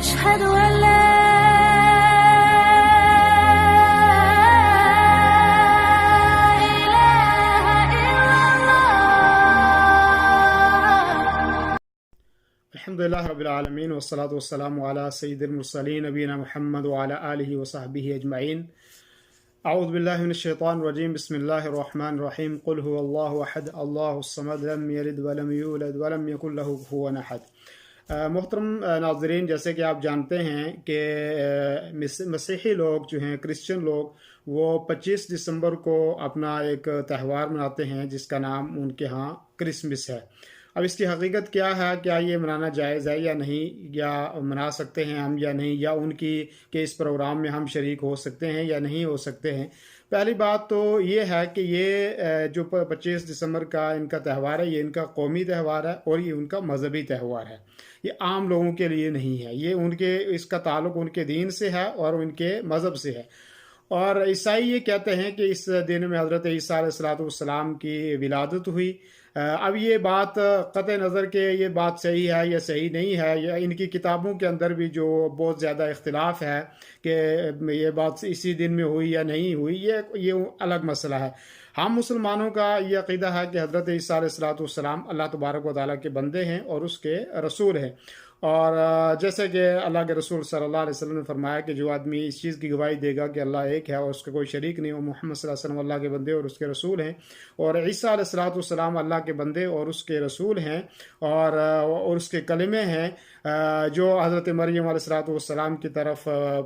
أشهد أن لا الحمد لله رب العالمين والصلاة والسلام على سيد المرسلين نبينا محمد وعلى آله وصحبه أجمعين. أعوذ بالله من الشيطان الرجيم. بسم الله الرحمن الرحيم. قل هو الله أحد الله الصمد لم يلد ولم يولد ولم يكن له كفوا أحد. محترم ناظرین، جیسے کہ آپ جانتے ہیں کہ مسیحی لوگ جو ہیں، کرسچن لوگ، وہ 25 دسمبر کو اپنا ایک تہوار مناتے ہیں جس کا نام ان کے ہاں کرسمس ہے۔ اب اس کی حقیقت کیا ہے؟ کیا یہ منانا جائز ہے یا نہیں، یا منا سکتے ہیں ہم یا نہیں، یا ان کی کہ اس پروگرام میں ہم شریک ہو سکتے ہیں یا نہیں ہو سکتے ہیں؟ پہلی بات تو یہ ہے کہ یہ جو 25 دسمبر کا ان کا تہوار ہے، یہ ان کا قومی تہوار ہے اور یہ ان کا مذہبی تہوار ہے۔ یہ عام لوگوں کے لیے نہیں ہے، یہ ان کے اس کا تعلق ان کے دین سے ہے اور ان کے مذہب سے ہے۔ اور عیسائی یہ کہتے ہیں کہ اس دن میں حضرت عیسیٰ علیہ السلام کی ولادت ہوئی۔ اب یہ بات قطع نظر کہ یہ بات صحیح ہے یا صحیح نہیں ہے، یا ان کی کتابوں کے اندر بھی جو بہت زیادہ اختلاف ہے کہ یہ بات اسی دن میں ہوئی یا نہیں ہوئی، یہ الگ مسئلہ ہے۔ ہم مسلمانوں کا یہ عقیدہ ہے کہ حضرت عیسیٰ علیہ السلام اللہ تبارک و تعالیٰ کے بندے ہیں اور اس کے رسول ہیں۔ اور جیسے کہ اللہ کے رسول صلی اللہ علیہ وسلم نے فرمایا کہ جو آدمی اس چیز کی گواہی دے گا کہ اللہ ایک ہے اور اس کا کوئی شریک نہیں، وہ محمد صلی اللہ علیہ وسلم اللہ کے بندے اور اس کے رسول ہیں، اور عیسیٰ علیہ السلام اللہ کے بندے اور اس کے رسول ہیں اور اس کے کلمے ہیں جو حضرت مریم علیہ السلام کی طرف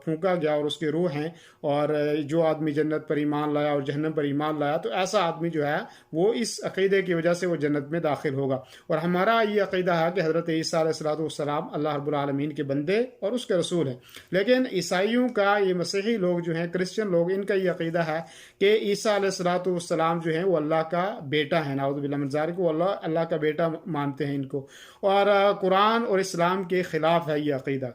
پھونکا گیا اور اس کے روح ہیں۔ اور جو آدمی جنت پر ایمان لایا اور جہنم پر ایمان لایا، تو ایسا آدمی جو ہے وہ اس عقیدے کی وجہ سے وہ جنت میں داخل ہوگا۔ اور ہمارا یہ عقیدہ ہے کہ حضرت عیسیٰ علیہ السلام اللہ رب العالمین کے بندے اور اس کے رسول ہیں۔ لیکن عیسائیوں کا، یہ مسیحی لوگ جو ہیں، کرسچن لوگ، ان کا یہ عقیدہ ہے کہ عیسیٰ علیہ السلام جو ہیں وہ اللہ کا بیٹا ہے، نعوذ باللہ من ذالک، وہ اللہ کا بیٹا مانتے ہیں ان کو، اور قرآن اور اسلام کے خلاف ہے یہ عقیدہ۔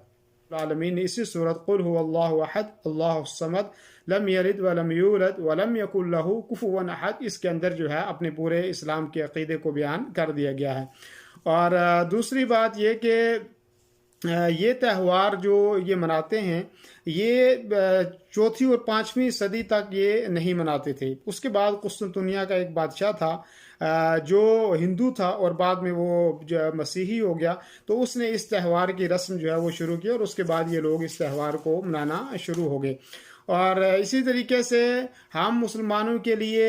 العالمین نے اسی صورت قل هو اللہ احد اللہ الصمد لم یلد ولم یولد ولم یکن له کفوا احد، اس کے اندر جو ہے اپنے پورے اسلام کے عقیدے کو بیان کر دیا گیا ہے۔ اور دوسری بات یہ کہ یہ تہوار جو یہ مناتے ہیں، یہ 4 اور 5ویں صدی تک یہ نہیں مناتے تھے۔ اس کے بعد قسطنطنیہ کا ایک بادشاہ تھا جو ہندو تھا اور بعد میں وہ مسیحی ہو گیا، تو اس نے اس تہوار کی رسم جو ہے وہ شروع کی، اور اس کے بعد یہ لوگ اس تہوار کو منانا شروع ہو گئے۔ اور اسی طریقے سے ہم مسلمانوں کے لیے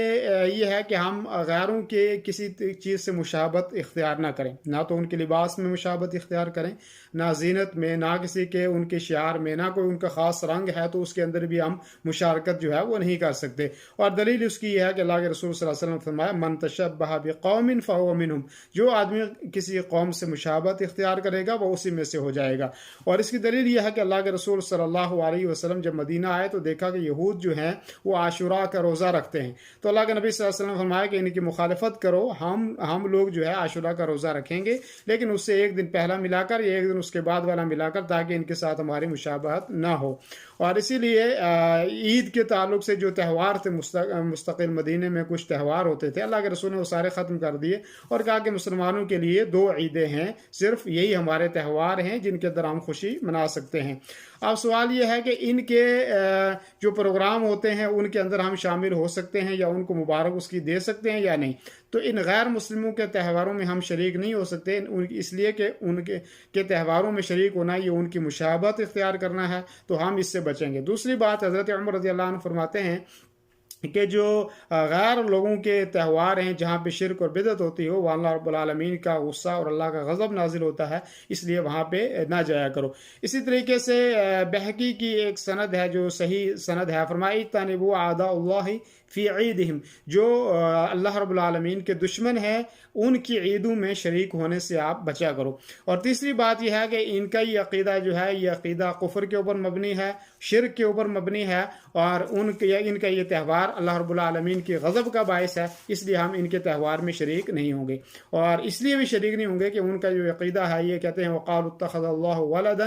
یہ ہے کہ ہم غیروں کے کسی چیز سے مشابہت اختیار نہ کریں، نہ تو ان کے لباس میں مشابہت اختیار کریں، نہ زینت میں، نہ کسی کے ان کے شعار میں، نہ کوئی ان کا خاص رنگ ہے تو اس کے اندر بھی ہم مشارکت جو ہے وہ نہیں کر سکتے۔ اور دلیل اس کی یہ ہے کہ اللہ کے رسول صلی اللہ علیہ وسلم نے فرمایا من تشبہ بقوم فہو منہم، جو آدمی کسی قوم سے مشابہت اختیار کرے گا وہ اسی میں سے ہو جائے گا۔ اور اس کی دلیل یہ ہے کہ اللہ کے رسول صلی اللہ علیہ وسلم جب مدینہ آئے تو دیکھا کہ یہود جو ہیں وہ عاشوراء کا روزہ رکھتے ہیں، تو اللہ کے نبی صلی اللہ علیہ وسلم نے فرمایا کہ ان کی مخالفت کرو، ہم لوگ جو ہے عاشوراء کا روزہ رکھیں گے، لیکن اس سے ایک دن پہلا ملا کر یا ایک دن اس کے بعد والا ملا کر، تاکہ ان کے ساتھ ہماری مشابہت نہ ہو۔ اور اسی لیے عید کے تعلق سے جو تہوار تھے مستقل مدینے میں کچھ تہوار ہوتے تھے، اللہ کے رسول نے وہ سارے ختم کر دیے اور کہا کہ مسلمانوں کے لیے 2 عیدیں ہیں، صرف یہی ہمارے تہوار ہیں جن کے اندر ہم خوشی منا سکتے ہیں۔ اب سوال یہ ہے کہ ان کے جو پروگرام ہوتے ہیں ان کے اندر ہم شامل ہو سکتے ہیں یا ان کو مبارک اس کی دے سکتے ہیں یا نہیں؟ تو ان غیر مسلموں کے تہواروں میں ہم شریک نہیں ہو سکتے، اس لیے کہ ان کے تہواروں میں شریک ہونا یہ ان کی مشابہت اختیار کرنا ہے، تو ہم اس سے بچیں گے۔ دوسری بات، حضرت عمر رضی اللہ عنہ فرماتے ہیں کہ جو غیر لوگوں کے تہوار ہیں جہاں پہ شرک اور بدعت ہوتی ہو، وہاں اللہ رب العالمین کا غصہ اور اللہ کا غضب نازل ہوتا ہے، اس لیے وہاں پہ نہ جایا کرو۔ اسی طریقے سے بہقی کی ایک سند ہے جو صحیح سند ہے، فرمائی تنبو اعداء اللہ فی عیدہم، جو اللہ رب العالمین کے دشمن ہیں ان کی عیدوں میں شریک ہونے سے آپ بچا کرو۔ اور تیسری بات یہ ہے کہ ان کا یہ عقیدہ جو ہے یہ عقیدہ کفر کے اوپر مبنی ہے، شرک کے اوپر مبنی ہے، اور ان کا یہ تہوار اللہ رب العالمین کی غضب کا باعث ہے، اس لیے ہم ان کے تہوار میں شریک نہیں ہوں گے۔ اور اس لیے بھی شریک نہیں ہوں گے کہ ان کا جو عقیدہ ہے یہ کہتے ہیں وقالوا اتخذ اللہ ولدا